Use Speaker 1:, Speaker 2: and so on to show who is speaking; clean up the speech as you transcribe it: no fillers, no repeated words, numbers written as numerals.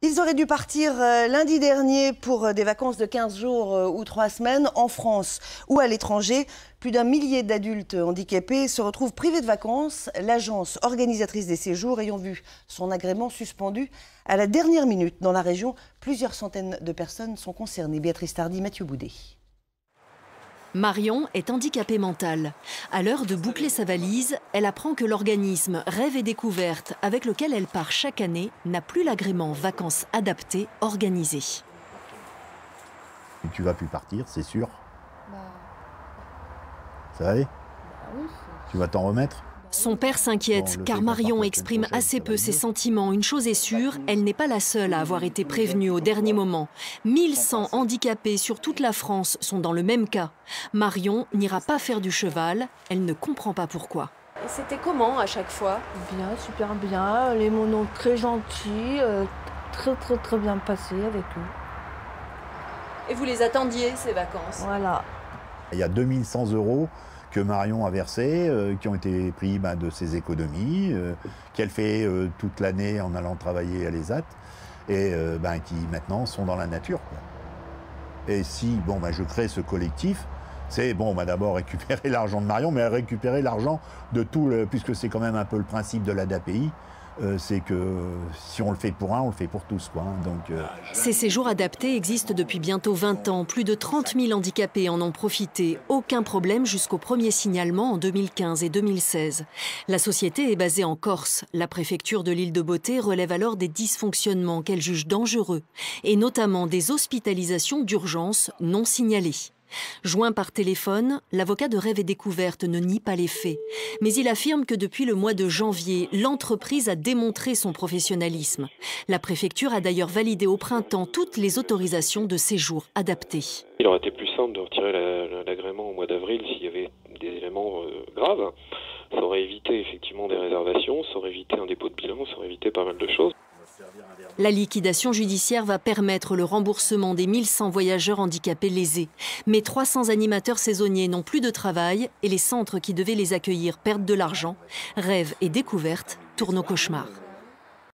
Speaker 1: Ils auraient dû partir lundi dernier pour des vacances de 15 jours ou 3 semaines en France ou à l'étranger. Plus d'un millier d'adultes handicapés se retrouvent privés de vacances. L'agence organisatrice des séjours ayant vu son agrément suspendu à la dernière minute. Dans la région, plusieurs centaines de personnes sont concernées. Béatrice Tardy, Mathieu Boudet.
Speaker 2: Marion est handicapée mentale. À l'heure de boucler sa valise, elle apprend que l'organisme Rêve et Découverte, avec lequel elle part chaque année, n'a plus l'agrément vacances adaptées organisé.
Speaker 3: Tu vas plus partir, c'est sûr. Ça va aller ? Tu vas t'en remettre ?
Speaker 2: Son père s'inquiète car Marion exprime assez peu ses sentiments. Une chose est sûre, elle n'est pas la seule à avoir été prévenue au dernier moment. 1100 handicapés sur toute la France sont dans le même cas. Marion n'ira pas faire du cheval, elle ne comprend pas pourquoi.
Speaker 4: Et c'était comment à chaque fois?
Speaker 5: Bien, super bien. Les monos très gentils, très bien passés avec eux.
Speaker 4: Et vous les attendiez, ces vacances?
Speaker 5: Voilà.
Speaker 3: Il y a 2100 € que Marion a versés, qui ont été pris de ses économies, qu'elle fait toute l'année en allant travailler à l'ESAT, et qui maintenant sont dans la nature, quoi. Et si je crée ce collectif, c'est d'abord récupérer l'argent de Marion, mais récupérer l'argent de tout, puisque c'est quand même un peu le principe de l'ADAPI, c'est que si on le fait pour un, on le fait pour tous, quoi.
Speaker 2: Ces séjours adaptés existent depuis bientôt 20 ans. Plus de 30 000 handicapés en ont profité. Aucun problème jusqu'au premier signalement en 2015 et 2016. La société est basée en Corse. La préfecture de l'île de Beauté relève alors des dysfonctionnements qu'elle juge dangereux, et notamment des hospitalisations d'urgence non signalées. Joint par téléphone, l'avocat de Rêve et Découverte ne nie pas les faits. Mais il affirme que depuis le mois de janvier, l'entreprise a démontré son professionnalisme. La préfecture a d'ailleurs validé au printemps toutes les autorisations de séjour adaptées.
Speaker 6: Il aurait été plus simple de retirer l'agrément au mois d'avril s'il y avait des éléments graves. Ça aurait évité effectivement des réservations, ça aurait évité un dépôt de bilan, ça aurait évité pas mal de choses.
Speaker 2: La liquidation judiciaire va permettre le remboursement des 1100 voyageurs handicapés lésés. Mais 300 animateurs saisonniers n'ont plus de travail et les centres qui devaient les accueillir perdent de l'argent. Rêve et Découverte tournent au cauchemar.